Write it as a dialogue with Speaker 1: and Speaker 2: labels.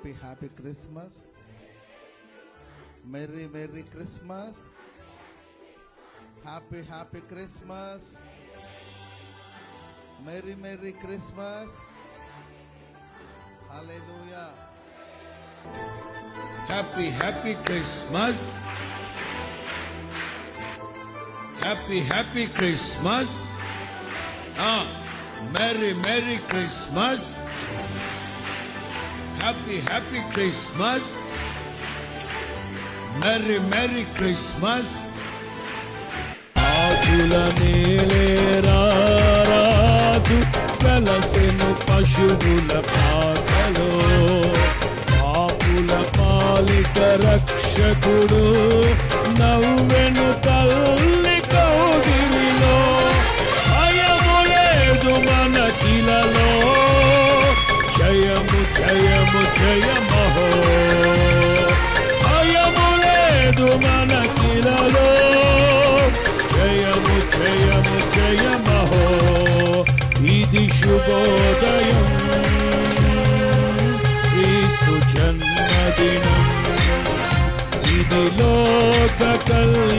Speaker 1: Happy, happy Christmas. Merry, Merry Christmas. Happy, happy Christmas. Merry, Merry Christmas. Hallelujah.
Speaker 2: Happy, happy Christmas. Happy, happy Christmas. Merry, Merry Christmas. Happy, happy Christmas. Merry, Merry Christmas. ఆకుల నేలేరారాజు వెలసెను పశువుల పాకలో పాపుల పాలిక రక్షకుడు నవ్వెను తల్లి కౌగిలిలో భయము లేదు మనకిలలో జయము జయము జయమహో భయము లేదు మనకిలలో జయము జయము జయమహో ఇది శుభోదయం క్రీస్తు జన్మదినం ఇది లోక కళ్యాణం